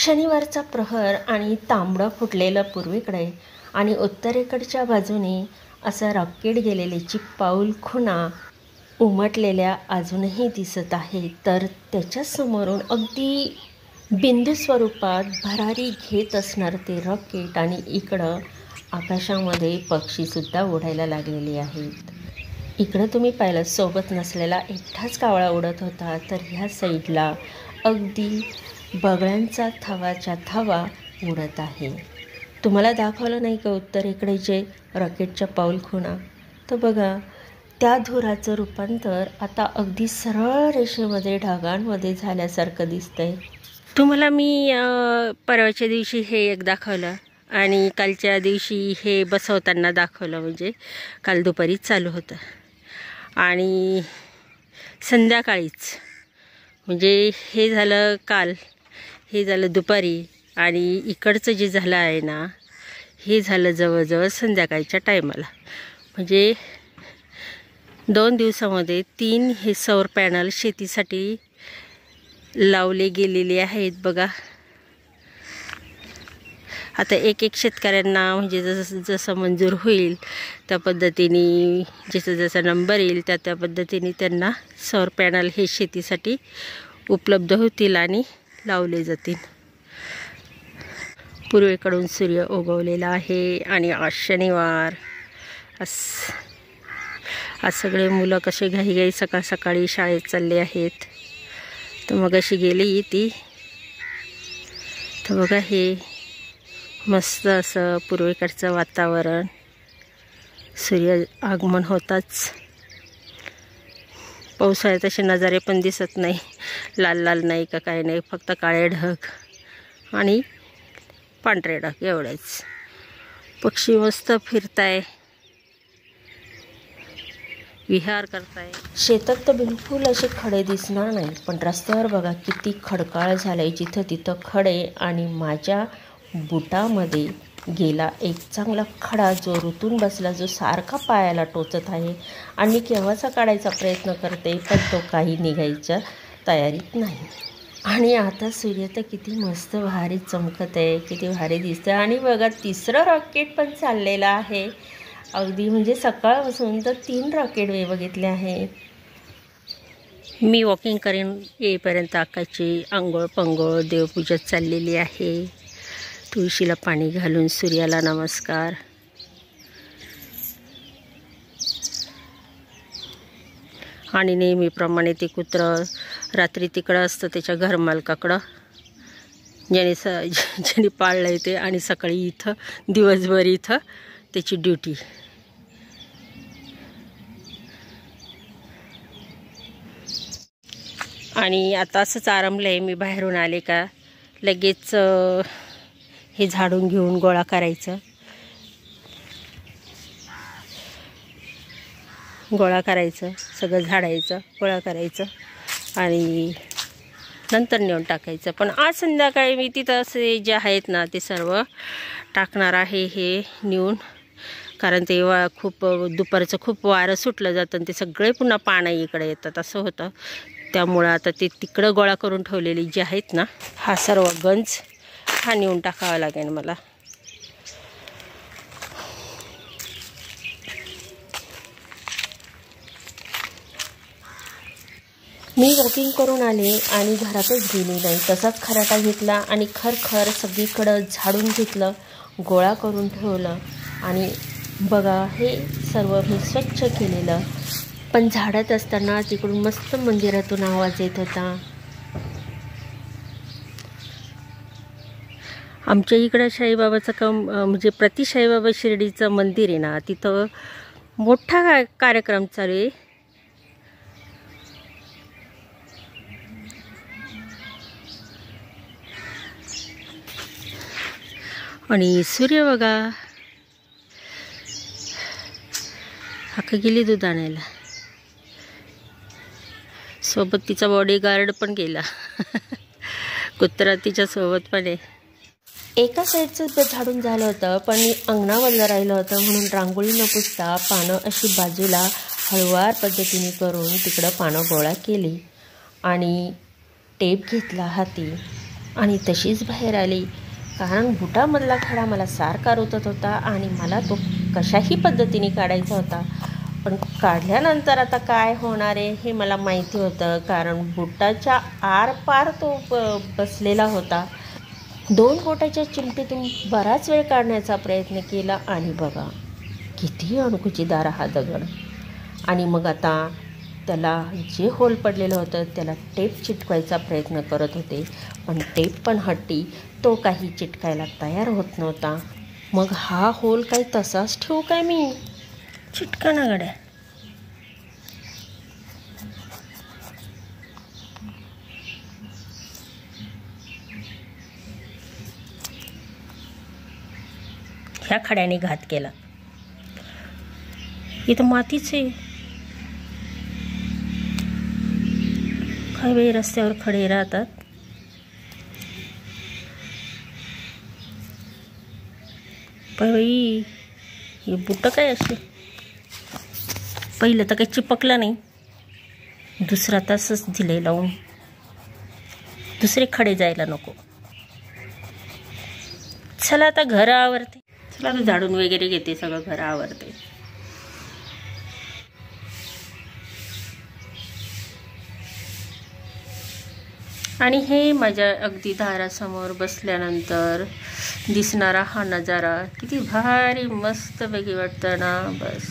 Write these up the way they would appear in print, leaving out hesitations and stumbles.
शनिवारचा प्रहर आणि तांबडं फुटलेलं पूर्वेकडे आणि उत्तरेकडच्या बाजूने असं रॉकेट गेलेल्याची पाऊलखुणा उमटलेल्या अजूनही दिसत आहे. तर त्याच्या समोरून अगदी बिंदू स्वरूपात भरारी घेत असणार ते रॉकेट आणि इकडं आकाशामध्ये पक्षीसुद्धा उडायला लागलेले आहेत. इकडं तुम्ही पाहिलं सोबत नसलेला एकटाच कावळा उडत होता, तर ह्या साईडला अगदी बगळ्यांचा थवाच्या थवा उडत आहे. तुम्हाला दाखवलं नाही का उत्तरेकडे जे रॉकेटच्या पाऊलखुणा? तर बघा, त्या धुराचं रूपांतर आता अगदी सरळ रेषेमध्ये ढगांमध्ये झाल्यासारखं दिसतंय. तुम्हाला मी परवाच्या दिवशी हे एक दाखवलं आणि कालच्या दिवशी हे बसवताना दाखवलं, म्हणजे काल दुपारीच चालू होतं आणि संध्याकाळीच, म्हणजे हे झालं काल, हे झालं दुपारी आणि इकडचं जे झालं आहे ना, हे झालं जवळजवळ संध्याकाळच्या टायमाला. म्हणजे 2 दिवसामध्ये 3 हे सौर पॅनल शेतीसाठी लावले गेलेले आहेत. बघा, आता एक शेतकऱ्यांना म्हणजे जसं मंजूर होईल त्या पद्धतीने, जसा नंबर येईल त्या पद्धतीने त्यांना सौर पॅनल हे शेतीसाठी उपलब्ध होतील आणि लावले जातील. पूर्वेकडून सूर्य उगवलेला आहे आणि आज शनिवार. आज सगळे मुलं कसे घाईघाई सकाळ सकाळी शाळेत चालले आहेत. तर मग अशी गेली ती. तर बघा, हे मस्त असं पूर्वेकडचं वातावरण. सूर्य आगमन होताच पावसाळ्यात असे नजारे पण दिसत नाही, लाल लाल नाही का काय नाही, फक्त काळे ढग आणि पांढरे ढग एवढेच. पक्षी मस्त फिरताय, विहार करताय. शेतात तर बिलकुल असे खडे दिसणार नाही, पण रस्त्यावर बघा किती खडकाळ झालंय, जिथं तिथं खडे. आणि माझ्या बुटामध्ये गेला एक चांगला खडा जो रुतून बसला, जो सारखा पायाला टोचत आहे आणि केव्हाचा काढायचा प्रयत्न करते, पण तो काही निघायच्या तयारीत नाही. आणि आता सूर्य तर किती मस्त भारी चमकत आहे, किती भारी दिसतं. आणि बघा, 3रं रॉकेट पण चाललेलं आहे अगदी, म्हणजे सकाळपासून तर 3 रॉकेट बघितले आहे. मी वॉकिंग करून येईपर्यंत आकाशी आंघोळ पंघोळ देवपूजा चाललेली आहे. तुळशीला पाणी घालून सूर्याला नमस्कार. आणि नेहमीप्रमाणे ते कुत्रं रात्री तिकडं असतं त्याच्या घरमालकाकडं, ज्याने पाळलं आहे ते, आणि सकाळी इथं दिवसभर इथं त्याची ड्युटी. आणि आता असंच आरामलं आहे. मी बाहेरून आले का लगेच हे झाडून घेऊन गोळा करायचं, सगळं झाडायचं, गोळा करायचं आणि नंतर नेऊन टाकायचं. पण आज संध्याकाळी मी तिथं असे जे आहेत ना ते सर्व टाकणार आहे हे नेऊन, कारण ते खूप दुपारचं खूप वारं सुटलं जातं आणि ते सगळे पुन्हा पानं इकडे येतात, असं होतं. त्यामुळं आता ते तिकडं गोळा करून ठेवलेली जे आहेत ना, हा सर्व गंज हा नेऊन टाकावा लागेल मला. मी वॉकिंग करून आले आणि घरातच गेली नाही, तसाच खराटा घेतला आणि खरखर सगळीकडं झाडून घेतलं, गोळा करून ठेवलं. आणि बघा, हे सर्व मी स्वच्छ केलेलं. पण झाडत असताना तिकडून मस्त मंदिरातून आवाज येत होता. आमच्या इकडं साईबाबाचं म्हणजे प्रति साईबाबा शिर्डीचं मंदिर आहे ना, तिथं मोठा कार्यक्रम चालू आहे. आणि सूर्य बघा, हक्क गेली दूध आणायला, सोबत तिचा बॉडीगार्ड पण गेला. कुत्रा तिच्या सोबत पण आहे. एका साईडचं झाडून झालं होतं, पण अंगणावरलं राहिलं होतं, म्हणून रांगोळी न पुसता पानं अशी बाजूला हळुवार पद्धतीने करून तिकडं पानं गोळा केली आणि टेप घेतला हाती आणि तशीच बाहेर आली, कारण बुटामधला खडा मला सारखा रुतत होता आणि मला तो कशाही पद्धतीने काढायचा होता. पण काढल्यानंतर आता काय होणार आहे हे मला माहिती होतं, कारण बुटाच्या आरपार तो बसलेला होता. 2 बोटाच्या चिमटीतून बराच वेळ काढण्याचा प्रयत्न केला आणि बघा किती अणकुचीदार हा दगड. आणि मग आता त्याला जे होल पडलेलं होतं त्याला टेप चिटकवायचा प्रयत्न करत होते, पण टेप पण हट्टी, तो काही चिटकायला तयार होत नव्हता. मग हा होल काही तसाच ठेवू काय मी? चिटका ना गड्या. ह्या खड्याने घात केला. इथं मातीच आहे. काही वेळी रस्त्यावर खडे राहतात. बाई हे बुट काय असे, पहिलं तर काही चिपकलं नाही, दुसरा तासच दिले लावून. दुसरे खडे जायला नको. चला आता घर आवरते. चला आता झाडून वगैरे घेते, सगळं घर आवरते. आणि हे माझ्या अगदी दारासमोर बसल्यानंतर दिसणारा हा नजारा किती भारी मस्तपैकी वाटतं ना. बस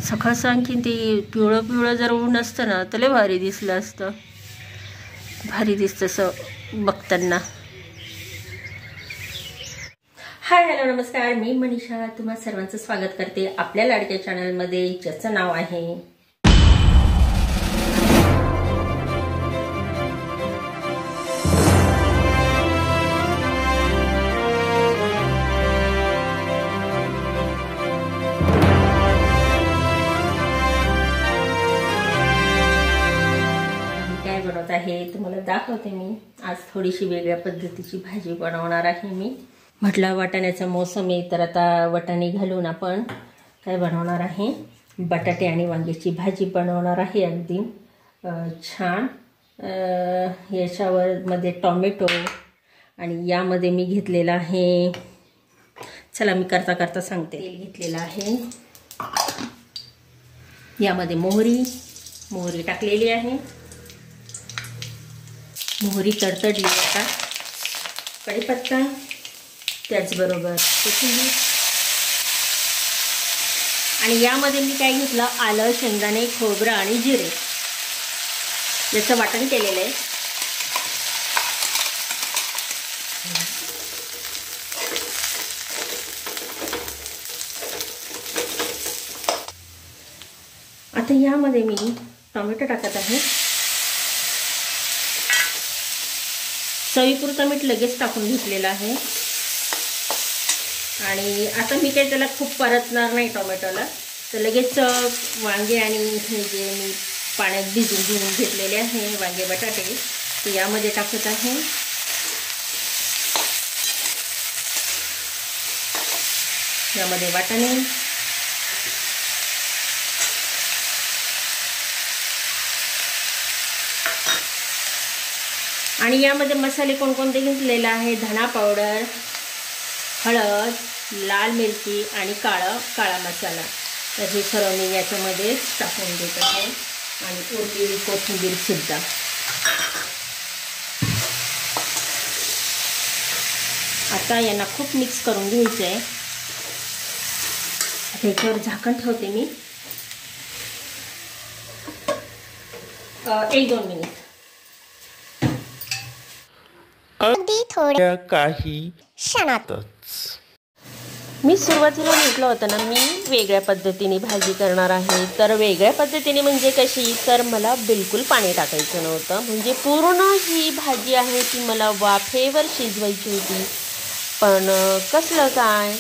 सकाळचं आणखीन ते पिवळं पिवळं जर ऊन असतं ना तर लय भारी दिसलं असतं. भारी दिसतं असं बघताना. हाय हॅलो नमस्कार, मी मनीषा तुम्हा सर्वांचं स्वागत करते आपल्या लाडक्या चॅनलमध्ये, ज्याचं नाव आहे बनवत आहे. तुम्हाला दाखवते मी. आज थोडीशी वेगळ्या पद्धतीची भाजी बनवणार आहे मी. म्हटलं वाटाण्याचा मोसम आहे तर आता वाटाणे घालून आपण काय बनवणार आहे, बटाटे आणि वांग्याची भाजी बनवणार आहे. अगदी छान. याच्यावर मध्ये टोमॅटो आणि यामध्ये मी घेतलेला आहे, चला मी करता करता सांगते. तेल घेतलेलं आहे, यामध्ये मोहरी टाकलेली आहे. मोहरी तडतडली. आता कढीपत्ता, त्याचबरोबर कोथिंबीर आणि यामध्ये मी काय घेतलं, आलं, शेंगदाणे, खोबरं आणि जिरे याचं वाटण केलेलं आहे. आता यामध्ये मी टोमॅटो टाकत आहे. चवीपुरतं मीठ लगेच टाकून घेतलेलं आहे. आणि आता मी काही त्याला खूप परतणार नाही टोमॅटोला, तर लगेच वांगे आणि हे जे मी पाण्यात भिजून घेऊन घेतलेले आहे वांगे बटाटे ते यामध्ये टाकत आहे. यामध्ये वाटाणे, आणि यामध्ये मसाले कोणकोणते घेतलेले आहे, धना पावडर, हळद, लाल मिरची आणि काळा मसाला. तर हे सर्व मी याच्यामध्ये टाकून देत आहे. आणि उरलेली कोथिंबीर सुद्धा. आता यांना खूप मिक्स करून घ्यायचं आहे. त्याच्यावर झाकण ठेवते मी 1-2 मिनिट. अगदी थोड्या काही क्षणातच. मी सुरुवातीला म्हटलं होतं ना, मी वेगळ्या पद्धतीने भाजी करणार आहे. तर वेगळ्या पद्धतीने म्हणजे कशी, तर मला बिलकुल पाणी टाकायचं नव्हतं. म्हणजे पूर्ण ही भाजी आहे ती मला वाफेवर शिजवायची होती. पण कसलं काय,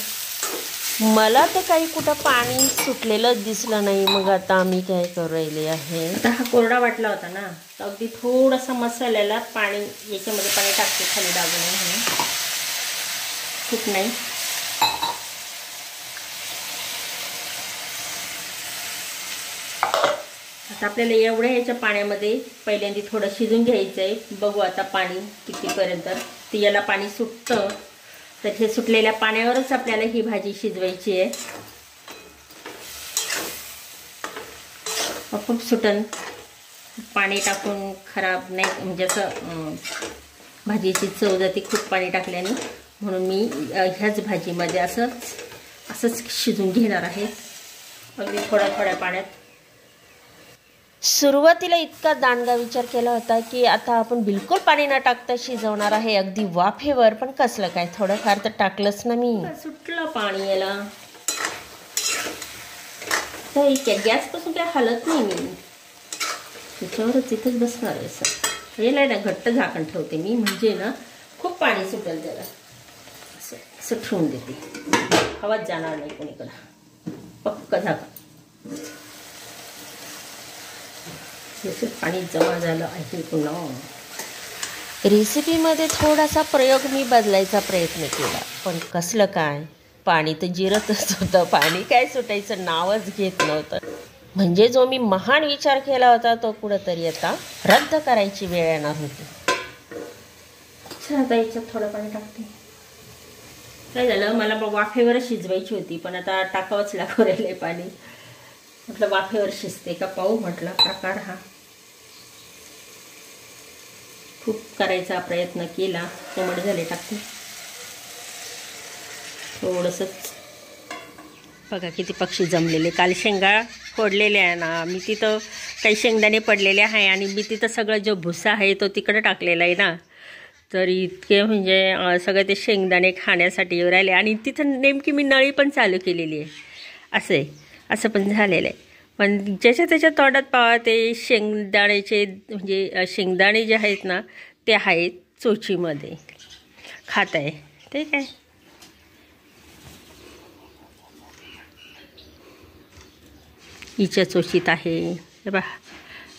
मला तर काही कुठं पाणी सुटलेलं दिसलं नाही. मग आता मी काय करू राहिले आहे, आता हा कोरडा वाटला होता ना, तर अगदी थोडासा मसाल्याला पाणी याच्यामध्ये पाणी टाकते खाली दाबून म्हणून, खूप नाही. आता आपल्याला एवढ्या ह्याच्या पाण्यामध्ये पहिल्यांदा थोडं शिजून घ्यायचं आहे. बघू आता पाणी कितीपर्यंत. तर याला पाणी सुटतं, तर हे सुटलेल्या पाण्यावरच आपल्याला ही भाजी शिजवायची आहे. खूप सुटन, पाणी टाकून खराब नाही, म्हणजे असं भाजीची चव जाते खूप पाणी टाकल्याने. म्हणून मी ह्याच भाजीमध्ये असंच शिजून घेणार आहे, अगदी थोड्या थोड्या पाण्यात. सुरुवातीला इतका दांडगा विचार केला होता की आता आपण बिलकुल पाणी न टाकता शिजवणार आहे, अगदी वाफेवर. पण कसलं काय, थोडंफार तर टाकलंच ना मी. सुटलं पाणी याला. तर गॅसपासून काय हलत नाही मी, त्याच्यावरच इथंच बसणार आहे. असं याला ना घट्ट झाकण ठेवते मी, म्हणजे ना खूप पाणी सुटेल त्याला. असं ठेवून देते, हवाच जाणार नाही कोणीकडं. पक्क झाकण. पाणी जमा झालं आहे पुन्हा. रेसिपीमध्ये थोडासा प्रयोग मी बदलायचा प्रयत्न केला, पण कसलं काय, पाणी तर जिरतच होतं. पाणी काय सुटायचं नावच घेत नव्हतं. म्हणजे जो मी महान विचार केला होता तो कुठंतरी आता रद्द करायची वेळ येणार होती. आता याच्यात थोडं पाणी टाकते. काय झालं, मला वाफेवर शिजवायची होती, पण आता टाकावंच लागू राहिलंय पाणी. म्हटलं वाफेवर शिजते का पाहू, म्हटलं प्रकार हा. खूप करायचा प्रयत्न केला, कोमट झाले. टाकते थोडंसंच. बघा किती पक्षी जमलेले. काल शेंगा फोडलेल्या आहे ना मी, तिथं काही शेंगदाणे पडलेले आहे आणि मी तिथं सगळं जो भुसा आहे तो तिकडं टाकलेला आहे ना. तर इतके म्हणजे सगळे ते शेंगदाणे खाण्यासाठी येऊ राहिले. आणि तिथं नेमकी मी नळी पण चालू केलेली आहे. असं पण झालेलं आहे. पण ज्याच्या त्याच्या तोंडात पावा ते शेंगदाण्याचे, म्हणजे शेंगदाणे जे आहेत ना ते आहेत चोचीमध्ये, खात आहे ते काय. हिच्या चोचीत आहे, हे बा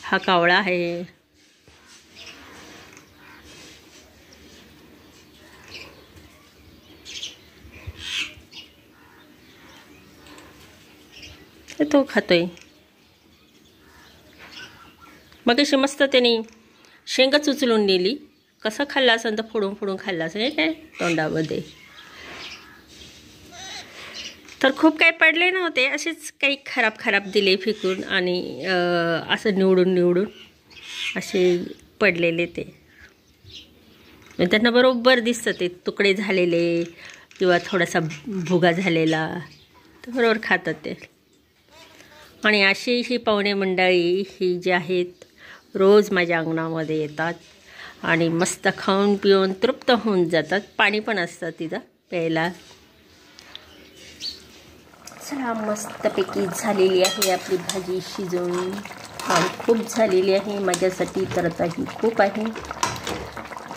हा कावळा आहे. तो खातोय. मग अशी मस्त त्याने शेंगाच उचलून नेली. कसं खाल्ला असेल तर फोडून फोडून खाल्ला असेल हे काय तोंडामध्ये. तर खूप काही पडले नव्हते, असेच काही खराब दिले फेकून. आणि असं निवडून असे पडलेले ते. त्यांना बरोबर दिसतं ते तुकडे झालेले किंवा थोडासा भुगा झालेला, तर बरोबर खातात ते. आणि अशी ही पाहुणे मंडळी ही जी आहेत रोज माझ्या अंगणामध्ये येतात आणि मस्त खाऊन पिऊन तृप्त होऊन जातात. पाणी पण असतं तिथं प्यायला. चला, मस्तपैकी झालेली आहे आपली भाजी शिजवून. खूप झालेली आहे माझ्यासाठी, तर आता ही खूप आहे.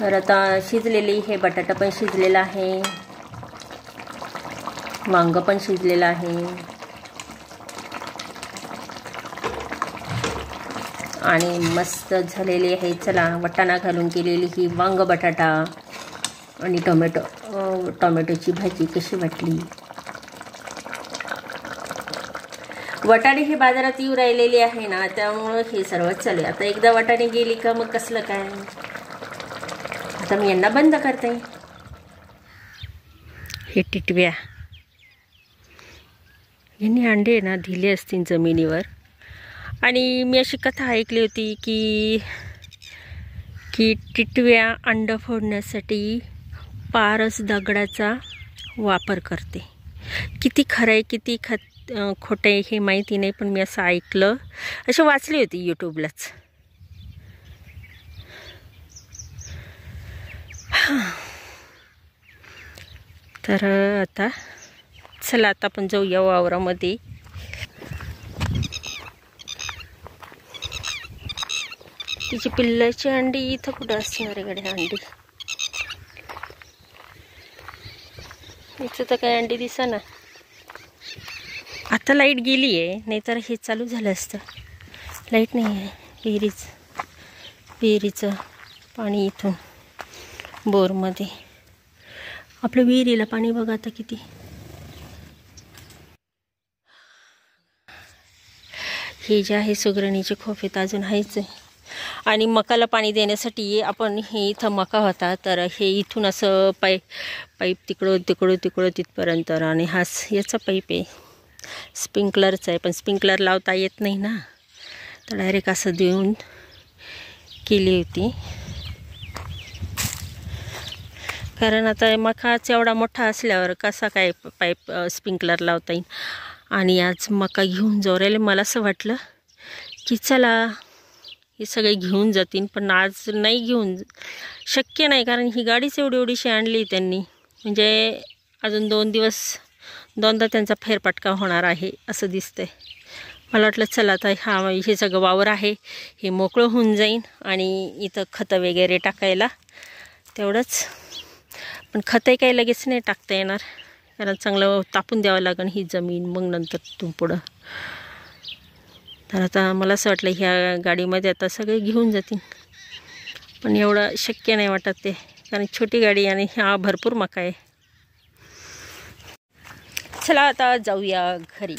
तर आता शिजलेली हे बटाटा पण शिजलेला आहे, वांग पण शिजलेलं आहे. आणि मस्त झालेली आहे. चला, वाटाणा घालून केलेली ही वांग बटाटा आणि टोमॅटोची भाजी कशी वाटली. वाटाणे हे बाजारात येऊ राहिलेले आहे ना, त्यामुळं हे सर्व चालू. आता एकदा वाटाणे गेली का मग कसलं काय. आता मी यांना बंद करते. हे टिटव्या यांनी अंडे ना दिले असतील जमिनीवर. आणि मी अशी कथा ऐकली होती की टिटव्या अंड फोडण्यासाठी पारस दगडाचा वापर करते. किती खरं आहे किती खोटं आहे हे माहिती नाही, पण मी असं ऐकलं, अशी वाचली होती यूट्यूबलाच. तर आता चला, आता आपण जाऊया वावरामध्ये. तिची पिल्लाची अंडी इथं कुठं असणार आहे गड्या अंडी. इथं तर काय अंडी दिसेना. आता लाईट गेली आहे, नाहीतर हे चालू झालं असतं. लाईट नाही आहे. विहिरीचं पाणी इथून बोरमध्ये. आपल्या विहिरीला पाणी बघा आता किती. हे जे आहे सुगरणीचे खोप आहेत अजून आहेच आहे. आणि मकाला पाणी देण्यासाठी आपण हे इथं मका होता तर हे इथून असं पाईप तिकडं तिथपर्यंत, आणि याचा पाईप आहे स्प्रिंकलरचा आहे, पण स्प्रिंकलर लावता येत नाही ना, तर डायरेक्ट असं देऊन केली होती. कारण आता मकाच एवढा मोठा असल्यावर कसा काय पाईप स्प्रिंकलर लावता येईल. आणि आज मका घेऊन जाऊ राहिले. मला असं वाटलं की चला हे सगळे घेऊन जातील, पण आज नाही घेऊन शक्य नाही, कारण ही गाडीच एवढीशी आणली त्यांनी, म्हणजे अजून 2 दिवस दोनदा त्यांचा फेरफटका होणार आहे असं दिसतंय. मला वाटलं चला आता हे सगळं वावर आहे हे मोकळं होऊन जाईन आणि इथं खतं वगैरे टाकायला तेवढंच. पण खतही काही लगेच नाही टाकता येणार, कारण चांगलं तापून द्यावं लागेल ही जमीन, मग नंतर तिथून पुढं. तर आता मला असं वाटलं ह्या गाडीमध्ये आता सगळे घेऊन जातील, पण एवढं शक्य नाही वाटत ते, कारण छोटी गाडी आणि ह्या भरपूर मका आहे. चला आता जाऊया घरी.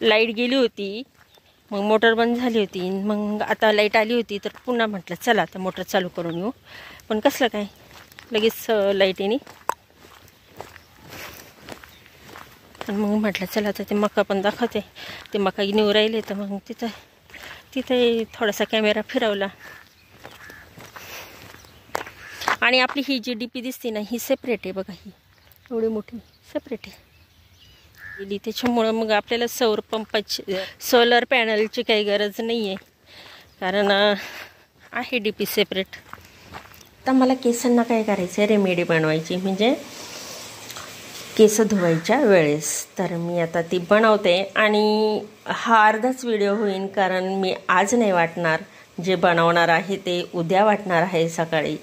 लाईट गेली होती, मग मोटर बंद झाली होती, मग आता लाईट आली होती तर पुन्हा म्हटलं चला आता मोटर चालू करून येऊ, पण कसलं काय लगेच लाईट येणे. पण मग म्हटलं चला आता ते मका पण दाखवते, ते मका नेऊ राहिले, तर मग तिथे थोडासा कॅमेरा फिरवला. आणि आपली ही जी डीपी दिसते ना ही सेपरेट आहे बघा, ही एवढी मोठी सेपरेट आहे. त्याच्यामुळं मग आपल्याला सोलर पॅनलची काही गरज नाही आहे, कारण आहे डीपी सेपरेट. तर मला केसांना काय करायचं आहे, रेमेडी बनवायची, म्हणजे केस धुवायच्या वेळेस. तर मी आता ती बनवते आणि हा अर्धाच व्हिडिओ होईल, कारण मी आज नाही वाटणार, जे बनवणार आहे ते उद्या वाटणार आहे सकाळी.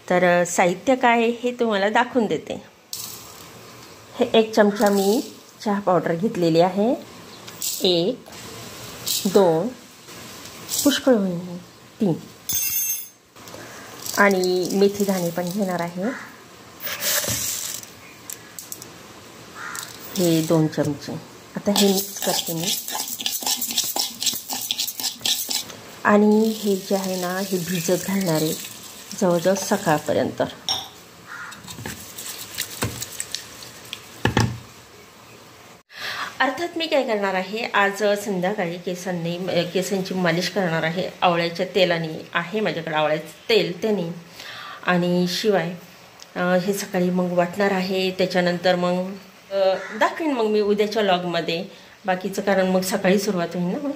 तर साहित्य काय आहे हे तुम्हाला दाखवून देते. हे 1 चमचा मी चहा पावडर घेतलेली आहे, 1 2 पुष्कळ होईल 3, आणि मेथी दाणे पण घेणार आहे, हे 2 चमचे. आता हे मिक्स करते मी. आणि हे जे आहे ना हे भिजत घालणार आहे जवळजवळ सकाळपर्यंत. अर्थात मी काय करणार आहे, आज संध्याकाळी केसांची मालिश करणार आहे आवळ्याच्या तेलाने. आहे माझ्याकडे आवळ्याचं तेल त्याने, आणि शिवाय हे सकाळी मग वाटणार आहे. त्याच्यानंतर मग दाखवेन मग मी उद्याच्या व्लॉगमध्ये बाकीचं, कारण मग सकाळी सुरुवात होईल ना.